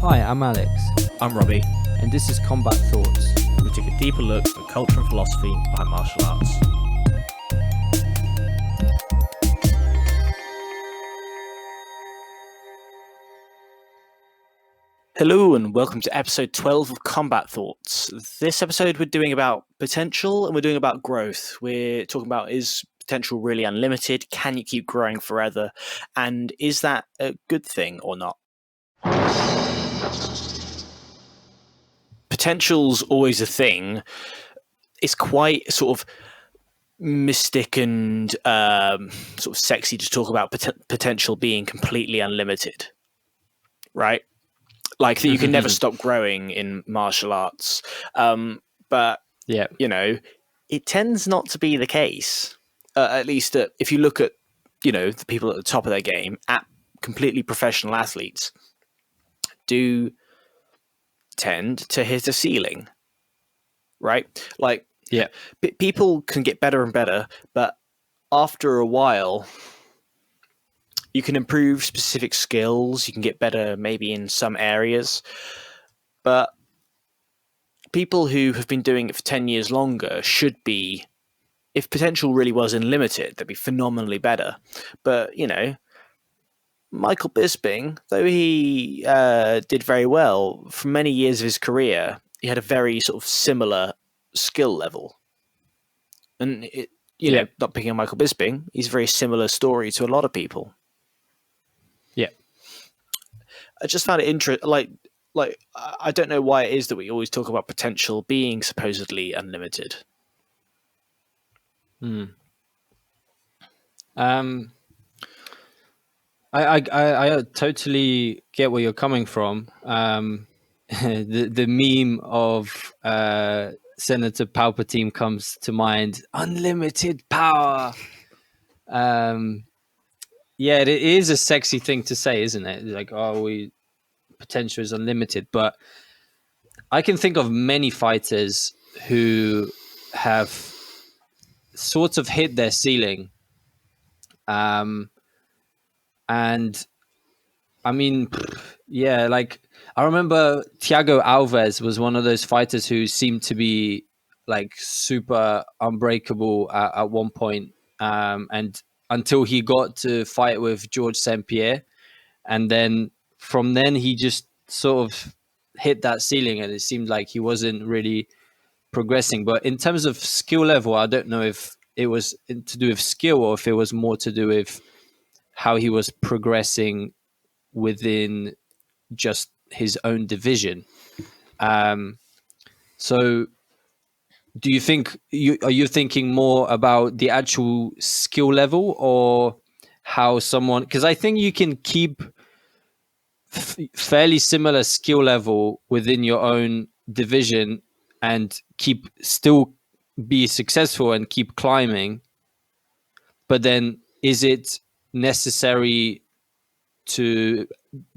Hi, I'm Alex, I'm Robbie. and this is Combat Thoughts. We take a deeper look at the culture and philosophy behind martial arts. Hello and welcome to episode 12 of Combat Thoughts. This episode we're doing about potential and we're doing about growth. We're talking about, is potential really unlimited? Can you keep growing forever? And is that a good thing or not? Potential's always a thing. It's quite sort of mystic and sort of sexy to talk about potential being completely unlimited, right? Like that you can never stop growing in martial arts. But, Yeah. you know, it tends not to be the case. At least if you look at, the people at the top of their game, at completely professional athletes, do tend to hit a ceiling, right? Like, Yeah. people can get better and better, but after a while, you can improve specific skills. You can get better maybe in some areas, but people who have been doing it for 10 years longer should be, if potential really was unlimited, they'd be phenomenally better. But, Michael Bisping, though he did very well for many years of his career, he had a very sort of similar skill level. And, not picking on Michael Bisping, he's a very similar story to a lot of people. Yeah. I just found it interesting. Like I don't know why it is that we always talk about potential being supposedly unlimited. I totally get where you're coming from. The meme of Senator Palpatine comes to mind. Unlimited power. Yeah, it is a sexy thing to say, isn't it? Like, potential is unlimited. But I can think of many fighters who have sort of hit their ceiling. And I mean, yeah, like I remember Thiago Alves was one of those fighters who seemed to be like super unbreakable at one point, and until he got to fight with George St. Pierre, and then from then he just sort of hit that ceiling, and it seemed like he wasn't really progressing. But in terms of skill level, I don't know if it was to do with skill or if it was more to do with how he was progressing within just his own division. So do you think are you thinking more about the actual skill level or how someone, because I think you can keep fairly similar skill level within your own division and keep still be successful and keep climbing, but then is it necessary to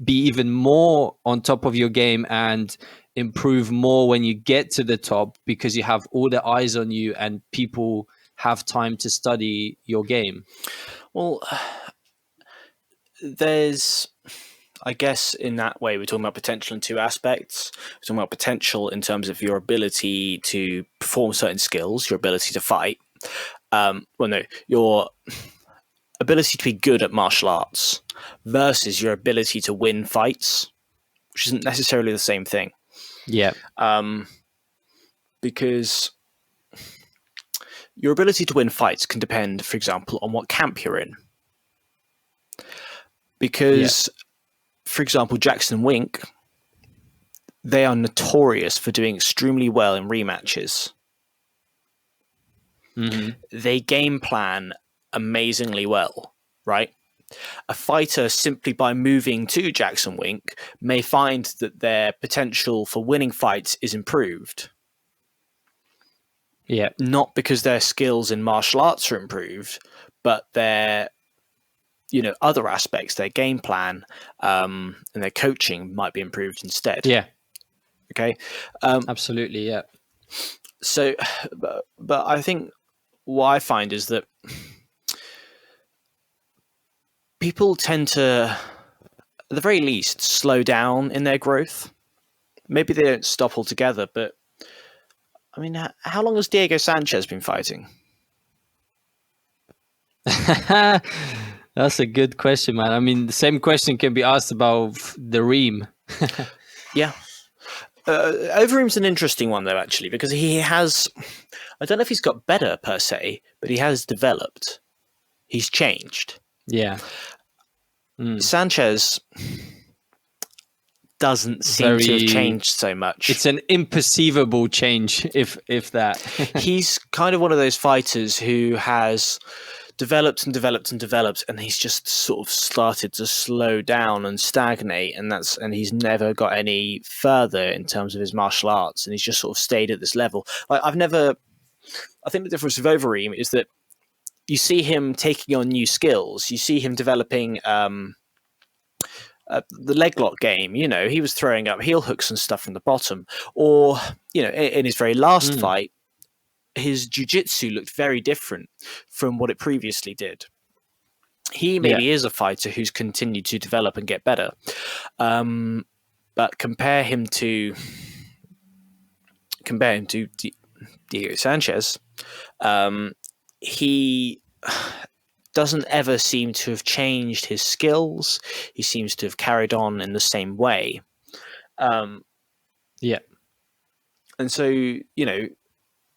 be even more on top of your game and improve more when you get to the top because you have all the eyes on you and people have time to study your game? Well, there's, I guess, in that way, we're talking about potential in two aspects. We're talking about potential in terms of your ability to perform certain skills, your ability to fight. Your ability to be good at martial arts versus your ability to win fights, which isn't necessarily the same thing. Yeah. Because your ability to win fights can depend, for example, on what camp you're in. Because, for example, Jackson Wink, they are notorious for doing extremely well in rematches. Mm-hmm. They game plan amazingly well, right? A fighter, simply by moving to Jackson Wink, may find that their potential for winning fights is improved. Yeah. Not because their skills in martial arts are improved, but their other aspects, their game plan and their coaching might be improved instead. Yeah. Okay. Absolutely. Yeah. So, but I think what I find is that people tend to at the very least, slow down in their growth. Maybe they don't stop altogether, but I mean, how long has Diego Sanchez been fighting? That's a good question, man. I mean, the same question can be asked about the Reem. Yeah. Overeem's an interesting one, though, actually, because he has. I don't know if he's got better per se, but he has developed. He's changed. Yeah. Sanchez doesn't seem to have changed so much. It's an imperceivable change, if that. He's kind of one of those fighters who has developed and developed and developed, and he's just sort of started to slow down and stagnate, and he's never got any further in terms of his martial arts, and he's just sort of stayed at this level. Like I think the difference with Overeem is that you see him taking on new skills, you see him developing the leg lock game. He was throwing up heel hooks and stuff from the bottom, or in his very last fight, his Ju-Jitsu looked very different from what it previously did. He maybe is a fighter who's continued to develop and get better, but compare him to Diego Sanchez, he doesn't ever seem to have changed his skills. He seems to have carried on in the same way. Yeah. And so,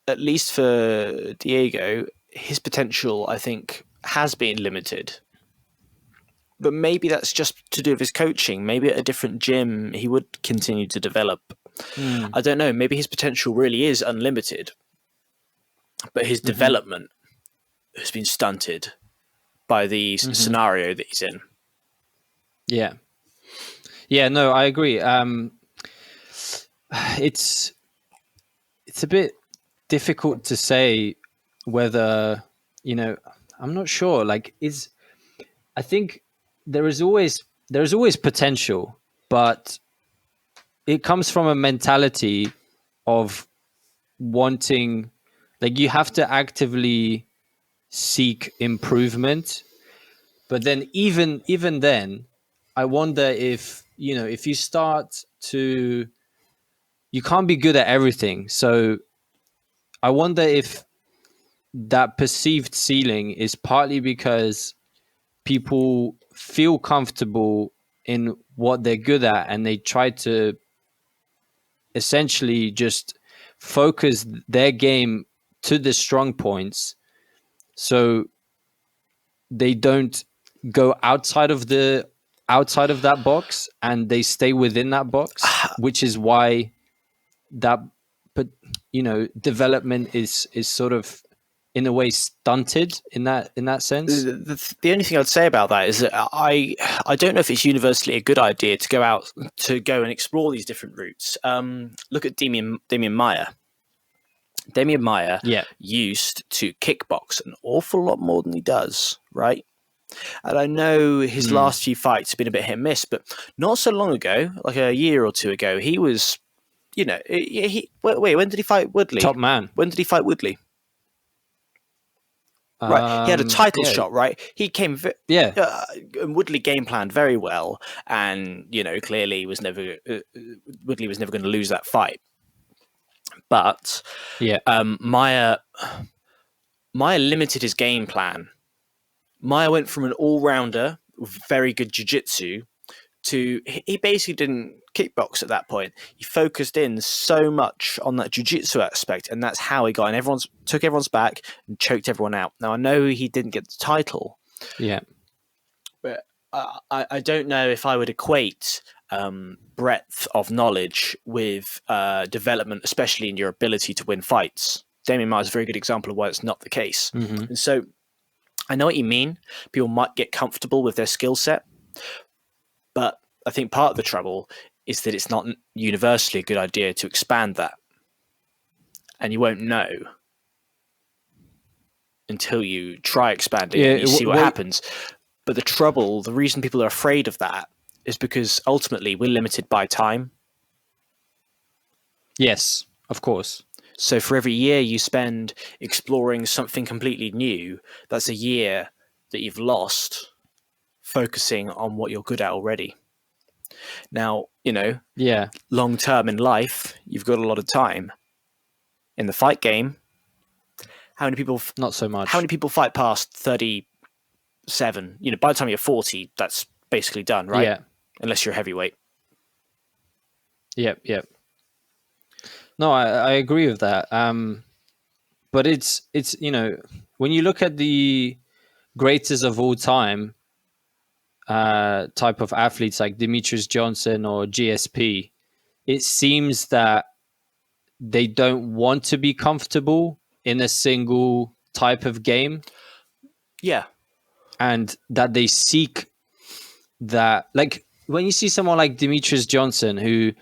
at least for Diego, his potential, I think, has been limited. But maybe that's just to do with his coaching. Maybe at a different gym, he would continue to develop. I don't know. Maybe his potential really is unlimited. But his development has been stunted by the scenario that he's in. Yeah. Yeah, no, I agree. It's a bit difficult to say whether, I'm not sure. I think there is always potential, but it comes from a mentality of wanting, you have to actively seek improvement. But then even then, I wonder if you start to, you can't be good at everything. So I wonder if that perceived ceiling is partly because people feel comfortable in what they're good at, and they try to essentially just focus their game to the strong points, so they don't go outside of that box, and they stay within that box, which is why that, but development is sort of in a way stunted in that sense. The only thing I'd say about that is that I don't know if it's universally a good idea to go and explore these different routes. Look at Damian Maia. Damian Maia used to kickbox an awful lot more than he does, right? And I know his last few fights have been a bit hit and miss, but not so long ago, like a year or two ago, he was, wait, when did he fight Woodley? Top man. When did he fight Woodley? Right, he had a title shot. Right, he came. And Woodley game planned very well, and clearly Woodley was never going to lose that fight. But Maia limited his game plan. Maia went from an all-rounder with very good jiu-jitsu to, he basically didn't kickbox at that point. He focused in so much on that jiu-jitsu aspect, and that's how he got in. Took everyone's back and choked everyone out. Now, I know he didn't get the title. Yeah. But I don't know if I would equate breadth of knowledge with development, especially in your ability to win fights. Damian Maia is a very good example of why it's not the case. And so I know what you mean. People might get comfortable with their skill set, but I think part of the trouble is that it's not universally a good idea to expand that. And you won't know until you try expanding and you see what happens. But the reason people are afraid of that is because ultimately we're limited by time. Yes, of course. So for every year you spend exploring something completely new, that's a year that you've lost focusing on what you're good at already. Now, Yeah, long term in life, you've got a lot of time. In the fight game, how many people not so how much. many people fight past 37? By the time you're 40, that's basically done, right? Yeah, Unless you're heavyweight. yep. No, I agree with that. But it's when you look at the greatest of all time type of athletes like Demetrius Johnson or GSP, it seems that they don't want to be comfortable in a single type of game, Yeah. and that they seek that. Like when you see someone like Demetrius Johnson, who,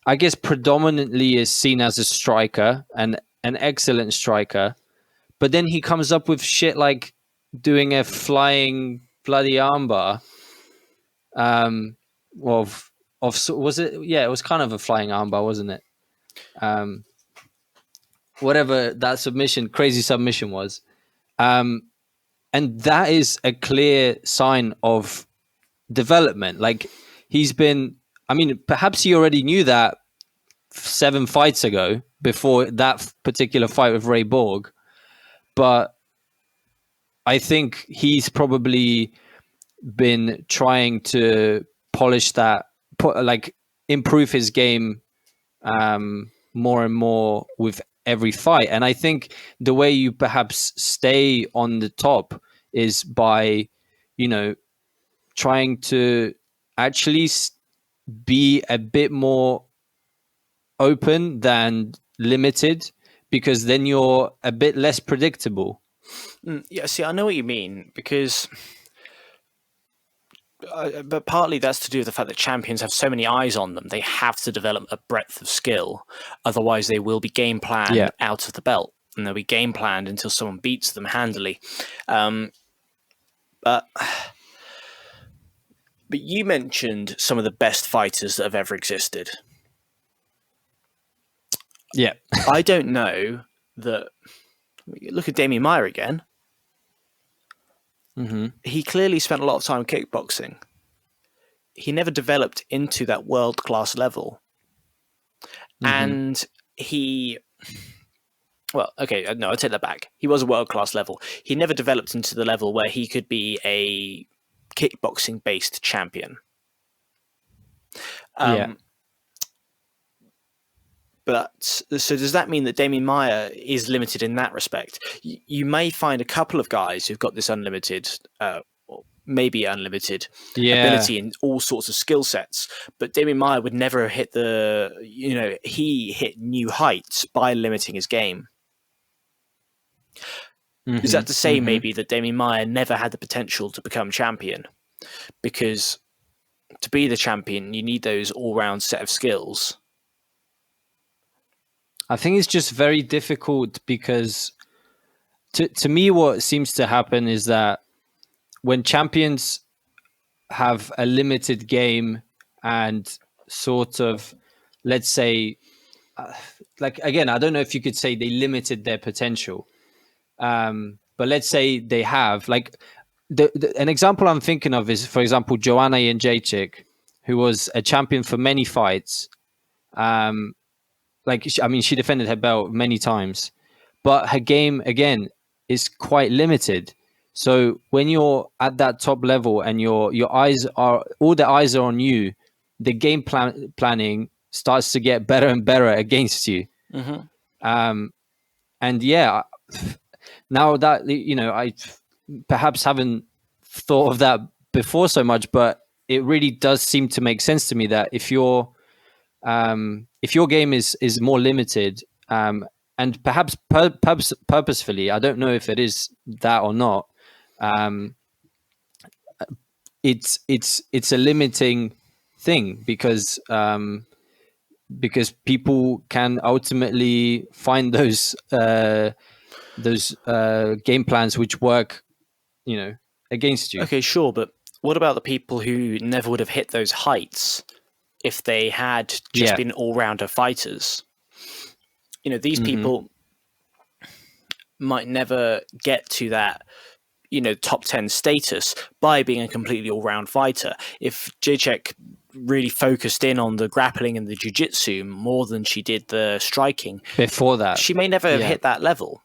I guess predominantly is seen as a striker and an excellent striker, but then he comes up with shit like doing a flying bloody armbar. Of was it? Yeah, it was kind of a flying armbar, wasn't it? Um, whatever that crazy submission was. Um, and that is a clear sign of development. Like he's been, I mean, perhaps he already knew that 7 fights ago before that particular fight with Ray Borg, but I think he's probably been trying to polish that, like improve his game more and more with every fight. And I think the way you perhaps stay on the top is by, trying to actually be a bit more open than limited, because then you're a bit less predictable. Yeah, see, I know what you mean, because but partly that's to do with the fact that champions have so many eyes on them. They have to develop a breadth of skill. Otherwise, they will be game planned Yeah. out of the belt, and they'll be game planned until someone beats them handily. But you mentioned some of the best fighters that have ever existed. Yeah. I don't know that. Look at Damian Maia again. Mm-hmm. He clearly spent a lot of time kickboxing. He never developed into that world-class level. Mm-hmm. And well, okay, no, I take that back. He was a world-class level. He never developed into the level where he could be a kickboxing-based champion. Yeah. But so does that mean that Damian Maia is limited in that respect? You may find a couple of guys who've got this unlimited, or maybe unlimited ability in all sorts of skill sets, but Damian Maia would never hit he hit new heights by limiting his game. Mm-hmm. Is that to say maybe that Damian Maia never had the potential to become champion? Because to be the champion, you need those all-round set of skills. I think it's just very difficult because to me, what seems to happen is that when champions have a limited game and sort of, let's say, like, again, I don't know if you could say they limited their potential, but let's say they have, like, an example I'm thinking of is, for example, Joanna Jędrzejczyk, who was a champion for many fights. She defended her belt many times, but her game again is quite limited. So when you're at that top level and your eyes are all the eyes are on you, the planning starts to get better and better against you. Mm-hmm. And yeah, now that I perhaps haven't thought of that before so much, but it really does seem to make sense to me that if your game is more limited, and perhaps purposefully, I don't know if it is that or not, it's a limiting thing because people can ultimately find those game plans which work, against you. Okay, sure, but what about the people who never would have hit those heights if they had just been all-rounder fighters? These people might never get to that, top 10 status by being a completely all-round fighter. If Jacek really focused in on the grappling and the jiu-jitsu more than she did the striking before that. she may never have Yeah. hit that level.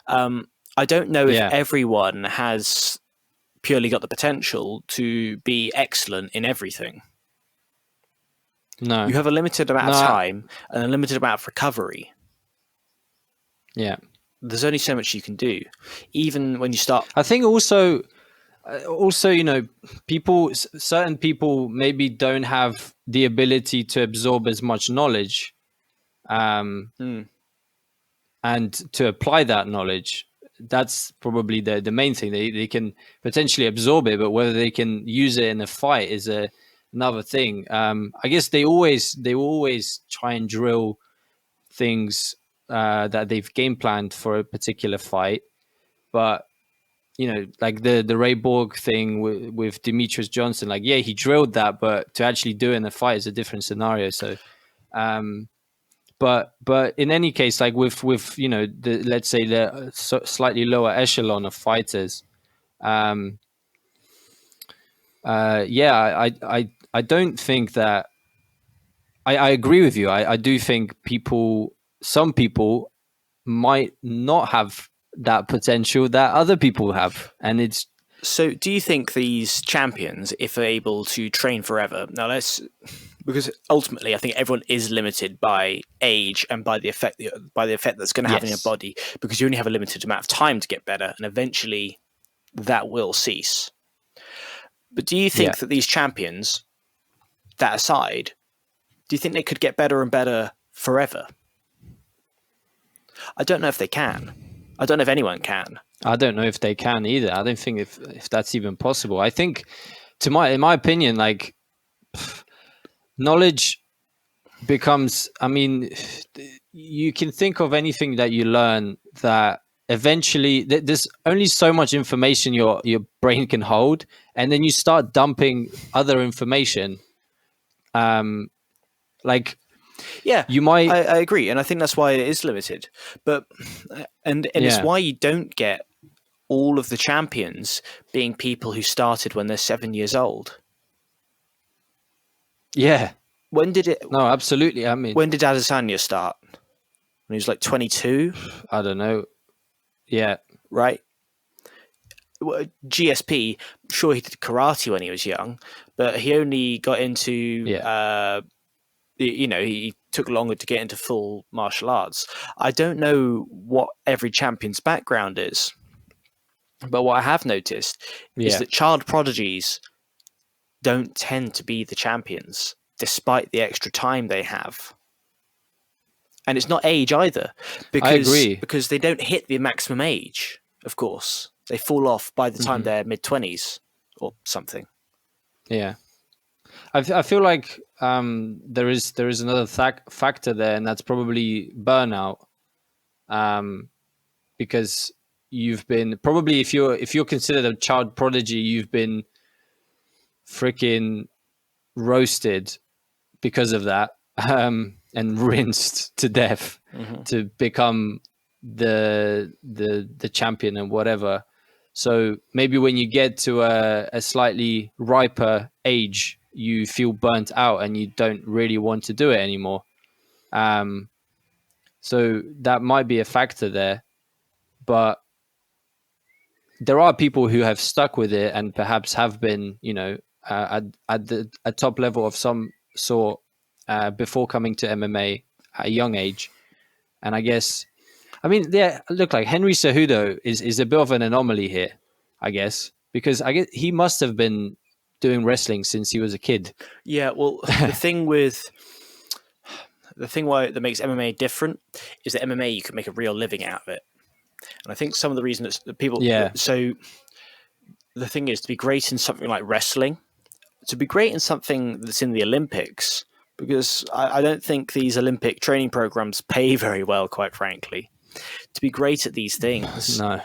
I don't know if Yeah. everyone has purely got the potential to be excellent in everything. No. You have a limited amount of time and a limited amount of recovery. Yeah. There's only so much you can do. Even when you start... I think also, certain people maybe don't have the ability to absorb as much knowledge, and to apply that knowledge. That's probably the main thing. They can potentially absorb it, but whether they can use it in a fight is another thing. I guess they always try and drill things that they've game planned for a particular fight, but like the Ray Borg thing with Demetrius Johnson, like, yeah, he drilled that, but to actually do it in a fight is a different scenario. So, but in any case, like with let's say the slightly lower echelon of fighters, I don't think that I agree with you. I do think some people might not have that potential that other people have, and it's... So do you think these champions, if they're able to train forever, because ultimately I think everyone is limited by age and by the effect that's going to have on your body, because you only have a limited amount of time to get better, and eventually that will cease. But do you think that these champions, that aside, do you think they could get better and better forever? I don't know if they can. I don't know if anyone can. I don't know if they can either. I don't think if that's even possible. I think, in my opinion, like, knowledge becomes... I mean, you can think of anything that you learn that eventually there's only so much information your brain can hold, and then you start dumping other information. Like, yeah, you might... I agree, and I think that's why it is limited. But it's why you don't get all of the champions being people who started when they're 7 years old. Yeah. When did it? No, absolutely. I mean, when did Adesanya start? When he was like 22? I don't know. Yeah. Right. GSP, sure, he did karate when he was young, but he only got into he took longer to get into full martial arts. I don't know what every champion's background is, but what I have noticed is that child prodigies don't tend to be the champions, despite the extra time they have. And it's not age either, because, I agree. Because they don't hit the maximum age, of course. They fall off by the time they're mid-20s or something. Yeah. I feel like there is another factor there, and that's probably burnout. Because you've been... probably, if you're considered a child prodigy, you've been freaking roasted because of that, and rinsed to death to become the champion and whatever. So maybe when you get to a slightly riper age, you feel burnt out and you don't really want to do it anymore. So that might be a factor there, but there are people who have stuck with it and perhaps have been, at a top level of some sort before coming to MMA at a young age. And I guess, look, like Henry Cejudo is a bit of an anomaly here, I guess, because I guess he must have been doing wrestling since he was a kid. Yeah, well, the thing why that makes MMA different is that MMA, you can make a real living out of it. And I think some of the reasons that people... Yeah. So the thing is, to be great in something like wrestling, to be great in something that's in the Olympics, because I don't think these Olympic training programs pay very well, quite frankly. To be great at these things, No.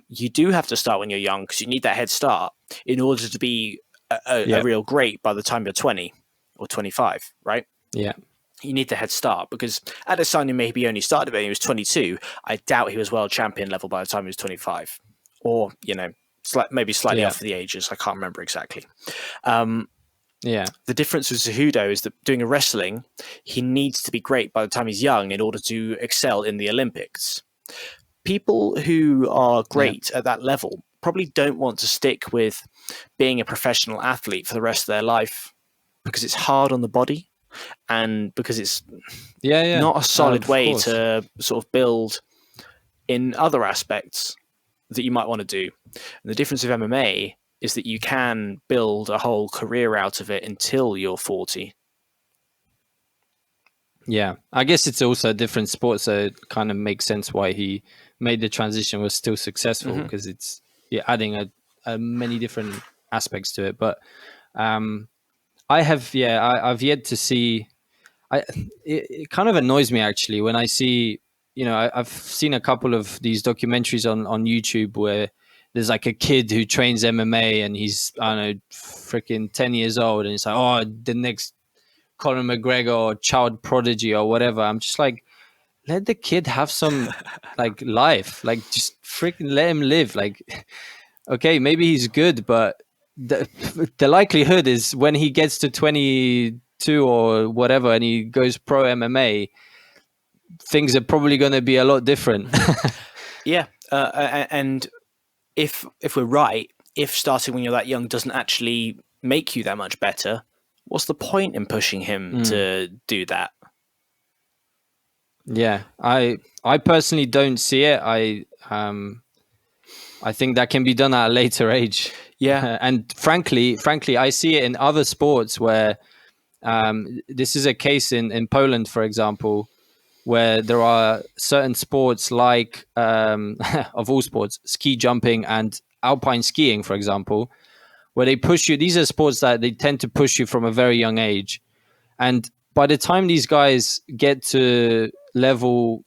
You do have to start when you're young, because you need that head start in order to be a real great by the time you're 20 or 25, right? Yeah. You need the head start, because Adesanya maybe only started when he was 22. I doubt he was world champion level by the time he was 25, or maybe slightly Yeah. off the ages. I can't remember exactly. Yeah. The difference with Cejudo is that doing a wrestling, he needs to be great by the time he's young in order to excel in the Olympics. People who are Yeah. great at that level probably don't want to stick with being a professional athlete for the rest of their life because it's hard on the body and because it's Yeah. Yeah. not a solid Of way course. to sort of build in other aspects that you might want to do. And the difference with MMA is that you can build a whole career out of it until you're 40. Yeah, I guess it's also a different sport, so it kind of makes sense why he made the transition was still successful because it's adding a many different aspects to it. But I've yet to see. It kind of annoys me actually when I see, I've seen a couple of these documentaries on YouTube where there's like a kid who trains MMA and he's, I don't know, freaking 10 years old, and it's like, oh, the next Conor McGregor or child prodigy or whatever. I'm just like, let the kid have some like life, like just freaking let him live. Like, okay, maybe he's good, but the likelihood is when he gets to 22 or whatever and he goes pro MMA, things are probably going to be a lot different. Yeah, and if we're right, if starting when you're that young doesn't actually make you that much better, what's the point in pushing him to do that? Yeah, I personally don't see it. I think that can be done at a later age. Yeah, And frankly, I see it in other sports where this is a case in Poland, for example, where there are certain sports like, of all sports, ski jumping and alpine skiing, for example, where they push you. These are sports that they tend to push you from a very young age. And by the time these guys get to level,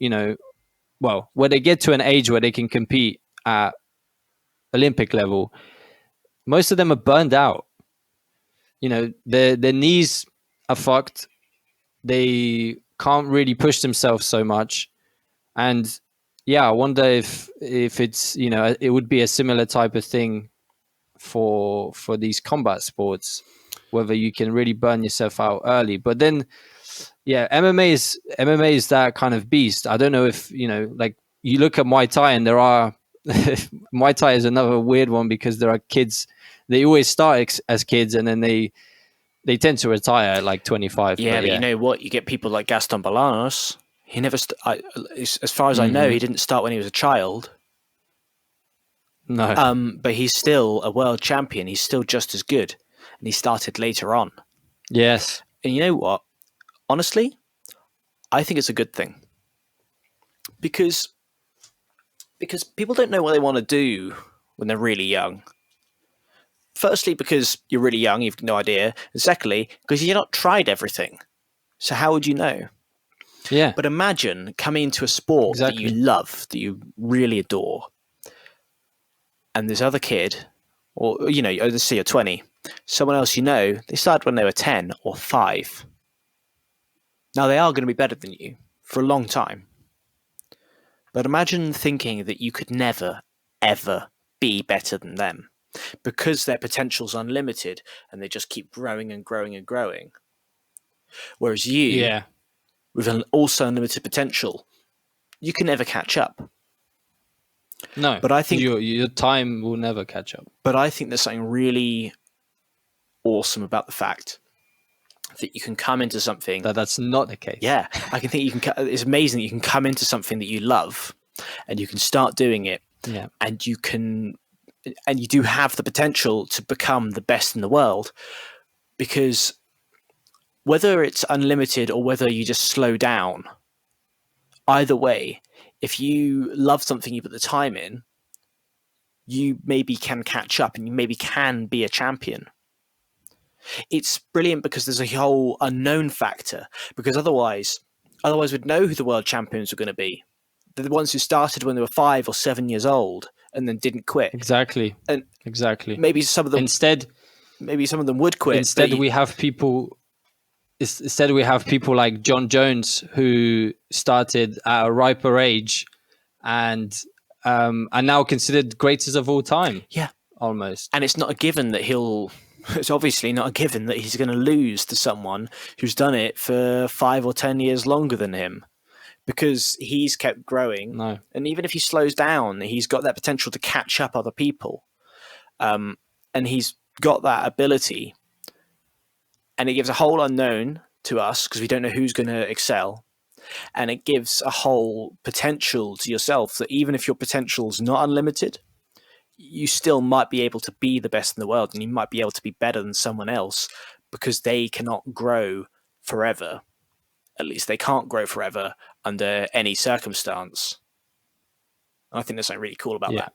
where they get to an age where they can compete at Olympic level, most of them are burned out. Their knees are fucked. They can't really push themselves so much. And yeah, I wonder if it's, it would be a similar type of thing for these combat sports, whether you can really burn yourself out early. But then, yeah, MMA is that kind of beast. I don't know if, like, you look at Muay Thai and there are Muay Thai is another weird one because there are kids. They always start as kids and then they tend to retire at like 25. yeah, but yeah. you know what? You get people like Gaston Bolanos. He never, as far as I know, he didn't start when he was a child. No. But he's still a world champion. He's still just as good, and he started later on. Yes. And you know what? Honestly, I think it's a good thing because people don't know what they want to do when they're really young. Firstly, because you're really young, you've no idea. And secondly, because you've not tried everything. So how would you know? Yeah. But imagine coming into a sport that you love, that you really adore, and this other kid, or let's say you're 20, someone else they started when they were 10 or 5. Now they are going to be better than you for a long time. But imagine thinking that you could never, ever be better than them because their potential's unlimited and they just keep growing and growing and growing. Whereas you, with an also unlimited potential, you can never catch up. No, but I think your time will never catch up. But I think there's something really awesome about the fact that you can come into something that's not the case. Yeah, I can think you can. It's amazing that you can come into something that you love, and you can start doing it. Yeah, and you do have the potential to become the best in the world, because whether it's unlimited or whether you just slow down, either way, if you love something, you put the time in, you maybe can catch up and you maybe can be a champion. It's brilliant because there's a whole unknown factor, because otherwise we'd know who the world champions were going to be. They're the ones who started when they were 5 or 7 years old and then didn't quit. Exactly. And exactly. Maybe some of them would quit. Instead, we have people like John Jones who started at a riper age and are now considered greatest of all time. Yeah, almost. And it's not a given that it's obviously not a given that he's going to lose to someone who's done it for 5 or 10 years longer than him, because he's kept growing. No. And even if he slows down, he's got that potential to catch up other people. And he's got that ability. And it gives a whole unknown to us because we don't know who's going to excel. And it gives a whole potential to yourself that even if your potential is not unlimited, you still might be able to be the best in the world, and you might be able to be better than someone else because they cannot grow forever. At least they can't grow forever under any circumstance. I think there's something really cool about that.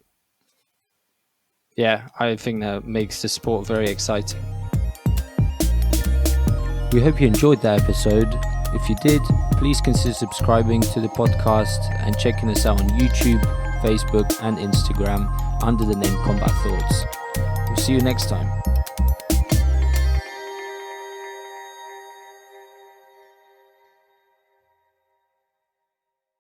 Yeah, I think that makes the sport very exciting. We hope you enjoyed that episode. If you did, please consider subscribing to the podcast and checking us out on YouTube, Facebook, and Instagram under the name Combat Thoughts. We'll see you next time.